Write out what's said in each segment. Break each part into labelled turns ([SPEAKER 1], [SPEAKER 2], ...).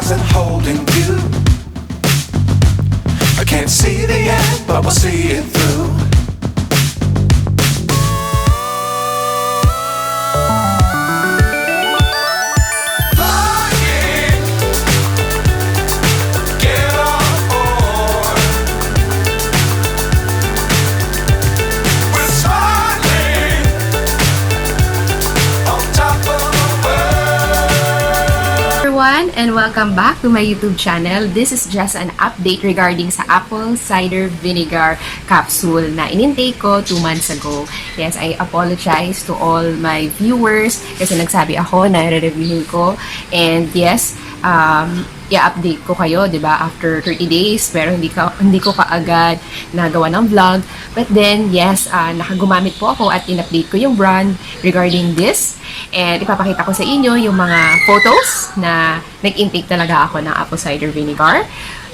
[SPEAKER 1] wasn't holding you. I can't see the end, but we'll see it through.
[SPEAKER 2] And welcome back to my YouTube channel. This is just an update regarding sa apple cider vinegar capsule na in-intake ko 2 months ago. Yes, I apologize to all my viewers kasi nagsabi ako na re-reviewin ko. And yes, i-update ko kayo, 'di ba, after 30 days, pero hindi ko kaagad nagawa ng vlog. But then, yes, nakagumamit po ako at in-update ko yung brand regarding this. And ipapakita ko sa inyo yung mga photos na nag-intake talaga ako ng apple cider vinegar.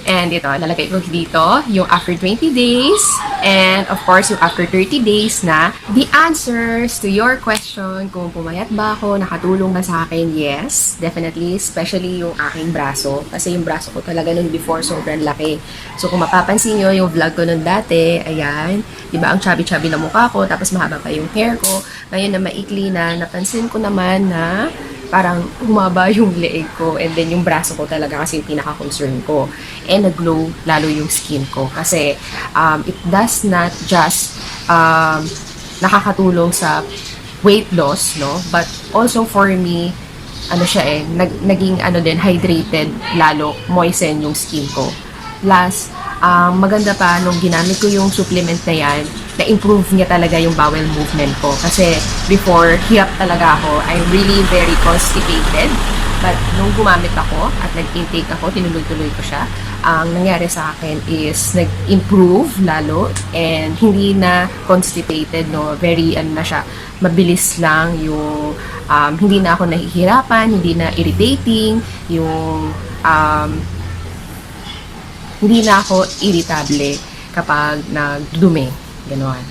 [SPEAKER 2] And ito, lalagay ko dito yung after 20 days and of course yung after 30 days na the answers to your question kung pumayat ba ako, nakatulong ba sa akin. Yes, definitely, especially yung aking braso kasi yung braso ko talaga nung before sobrang laki. So kung mapapansin nyo yung vlog ko nung dati, ayan, diba ang chubby-chubby na mukha ko tapos mahaba pa yung hair ko. Ngayon na maikli na, napansin ko naman na parang humaba yung leeg ko and then yung braso ko talaga kasi yung pinaka-concern ko. And nag-glow lalo yung skin ko kasi it does not just nakakatulong sa weight loss, no? But also for me, ano siya naging din, hydrated lalo, moisten yung skin ko. Plus, maganda pa nung ginamit ko yung supplement na yan, na-improve niya talaga yung bowel movement ko. Kasi before, hirap talaga ako. I'm really very constipated. But nung gumamit ako at nag-intake ako, tinuloy-tuloy ko siya, ang nangyari sa akin is nag-improve lalo and hindi na constipated, no? Very, na siya, mabilis lang yung, hindi na ako nahihirapan, hindi na irritating, yung, hindi na ako irritable kapag nagdumi. Ganon.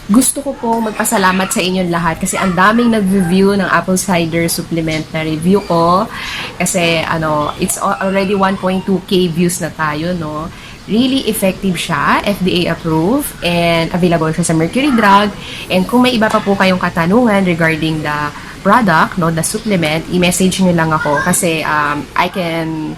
[SPEAKER 2] Gusto ko po magpasalamat sa inyong lahat kasi ang daming nag-review ng apple cider supplement na review ko. Kasi it's already 1.2k views na tayo, no? Really effective siya, FDA approved, and available siya sa Mercury Drug. And kung may iba pa po kayong katanungan regarding the product, no, the supplement, i-message nyo lang ako kasi I can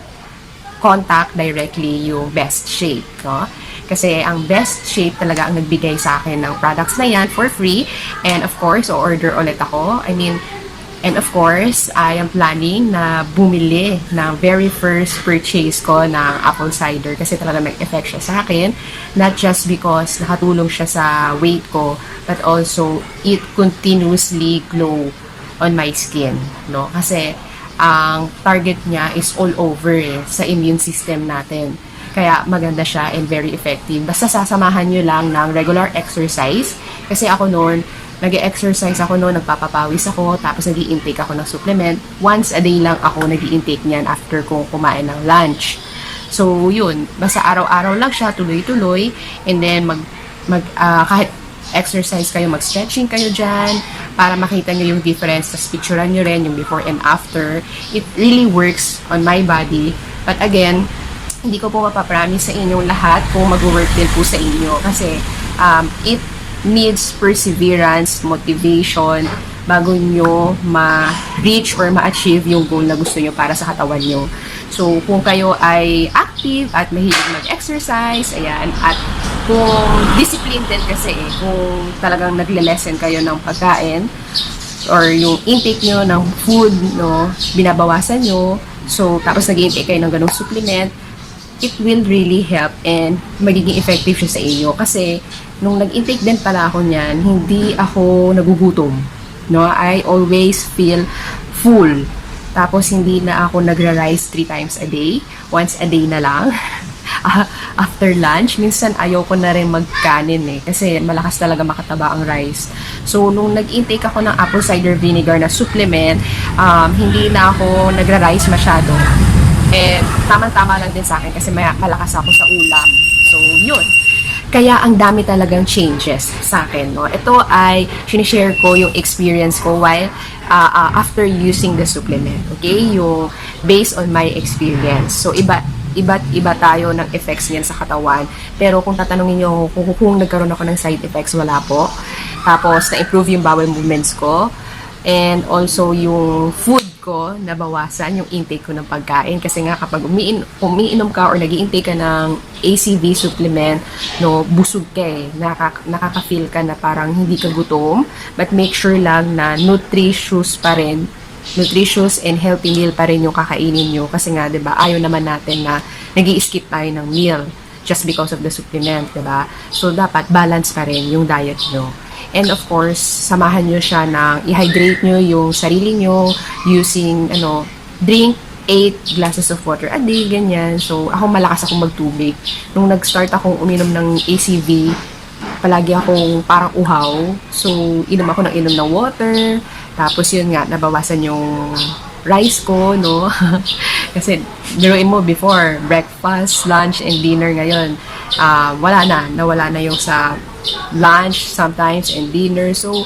[SPEAKER 2] contact directly yung Best Shape, no? Kasi ang Best Shape talaga ang nagbigay sa akin ng products na yan for free. And of course, o-order ulit ako. And of course, I am planning na bumili ng very first purchase ko ng apple cider kasi talaga nag-effect siya sa akin. Not just because nakatulong siya sa weight ko, but also it continuously glow on my skin, no? Kasi ang target niya is all over sa immune system natin. Kaya maganda siya and very effective. Basta sasamahan nyo lang ng regular exercise. Kasi ako noon, nag-exercise ako noon, nagpapapawis ako, tapos nag-i-intake ako ng supplement. Once a day lang ako nag-i-intake niyan after kong kumain ng lunch. So, yun. Basta araw-araw lang siya, tuloy-tuloy. And then, kahit exercise kayo, mag-stretching kayo dyan para makita nyo yung difference. Tapos picturean nyo rin yung before and after. It really works on my body. But again, hindi ko po mapapromise sa inyong lahat kung mag-work din po sa inyo. Kasi it needs perseverance, motivation, bago nyo ma-reach or ma-achieve yung goal na gusto nyo para sa katawan nyo. So, kung kayo ay active at mahilig mag-exercise, ayan, at kung disciplined din kasi, kung talagang nagle-lessen kayo ng pagkain, or yung intake nyo ng food, no, binabawasan nyo, so, tapos nag-intake kayo ng ganong supplement, it will really help and magiging effective siya sa inyo. Kasi, nung nag-intake din pala ako niyan, hindi ako nagugutom. No? I always feel full. Tapos, hindi na ako nagra-rice 3 times a day. Once a day na lang. After lunch, minsan ayaw ko na rin magkanin kasi malakas talaga makataba ang rice. So, nung nag-intake ako ng apple cider vinegar na supplement, hindi na ako nagra-rice masyado. Tamang-tama lang din sa akin kasi malakas ako sa ulam. So, yun. Kaya ang dami talagang changes sa akin, no? Ito ay sinishare ko yung experience ko while after using the supplement, okay? Yung based on my experience. So, iba't iba tayo ng effects niyan sa katawan. Pero kung tatanungin nyo kung nagkaroon ako ng side effects, wala po. Tapos, na-improve yung bowel movements ko. And also, yung food ko, nabawasan yung intake ko ng pagkain. Kasi nga, kapag umiinom ka or nag-i-intake ka ng ACV supplement, no, busog ka eh. Nakaka-feel ka na parang hindi ka gutom. But make sure lang na nutritious pa rin, nutritious and healthy meal pa rin yung kakainin nyo. Kasi nga, di ba, ayaw naman natin na nag-i-skip tayo ng meal just because of the supplement, di ba? So, dapat balance pa rin yung diet nyo. And of course, samahan nyo siya ng i-hydrate nyo yung sarili nyo using, drink 8 glasses of water a day, ganyan. So, ako malakas akong magtubig. Nung nag-start akong uminom ng ACV, palagi akong parang uhaw. So, inom ako ng water. Tapos yun nga, nabawasan yung rice ko, no? Kasi, biruin mo before, breakfast, lunch, and dinner ngayon. Nawala na yung sa lunch sometimes and dinner. So,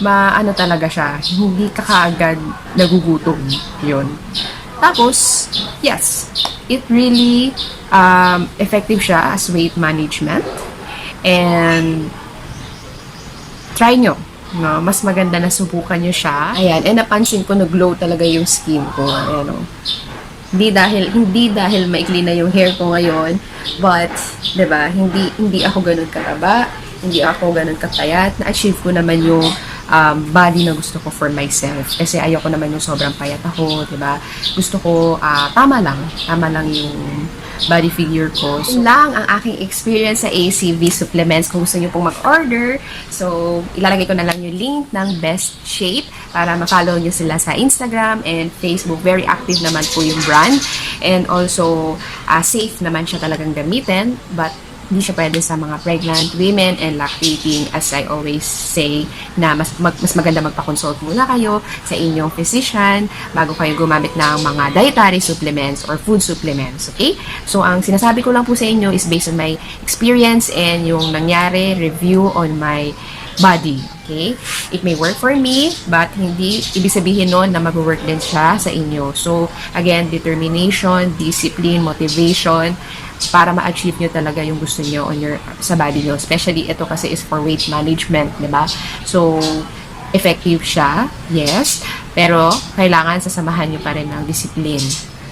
[SPEAKER 2] maano talaga siya. Hindi ka kaagad nagugutom. Yun. Tapos, yes, it really effective siya as weight management. And try nyo. No, mas maganda na subukan nyo siya. Ayan, and napansin ko nag-glow talaga yung skin ko. Ayan, oh. Hindi dahil maikli na yung hair ko ngayon, but 'di ba, hindi ako ganoon kataba, hindi ako ganoon katayat. Na-achieve ko naman yung body na gusto ko for myself. Kasi ayoko naman yung sobrang payat ako, 'di ba? Gusto ko tama lang yung body figure ko. So, lang ang aking experience sa ACV supplements. Kung gusto niyo pong mag-order, so ilalagay ko na lang yung link ng Best Shape para ma-follow niyo sila sa Instagram and Facebook. Very active naman po yung brand. And also, safe naman siya talagang gamitin. But hindi siya pwede sa mga pregnant women and lactating, as I always say, na mas maganda magpa-consult muna kayo sa inyong physician bago kayo gumamit ng mga dietary supplements or food supplements, okay? So, ang sinasabi ko lang po sa inyo is based on my experience and yung nangyari, review on my body, okay? It may work for me, but hindi ibig sabihin nun na mag-work din siya sa inyo. So, again, determination, discipline, motivation, para ma-achieve nyo talaga yung gusto nyo sa body nyo. Especially, ito kasi is for weight management, di ba? So, effective siya, yes. Pero, kailangan sasamahan nyo pa rin ng discipline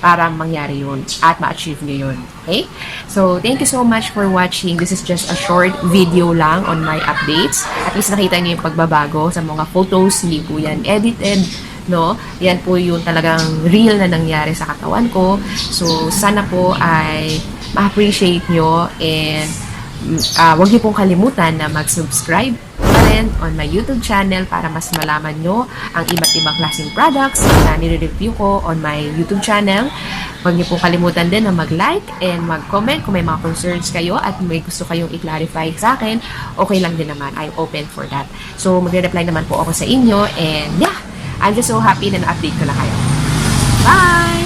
[SPEAKER 2] para mangyari yun at ma-achieve nyo yun. Okay? So, thank you so much for watching. This is just a short video lang on my updates. At least nakita nyo yung pagbabago sa mga photos. Hindi po yan edited, no? Yan po yung talagang real na nangyari sa katawan ko. So, sana po ay ma-appreciate nyo and huwag niyo pong kalimutan na mag-subscribe pa rin on my YouTube channel para mas malaman nyo ang iba't ibang klaseng products na nire-review ko on my YouTube channel. Huwag niyo pong kalimutan din na mag-like and mag-comment kung may mga concerns kayo at may gusto kayong i-clarify sa akin. Okay lang din naman. I'm open for that. So, magre-reply naman po ako sa inyo and yeah, I'm just so happy na na-update ko na kayo. Bye!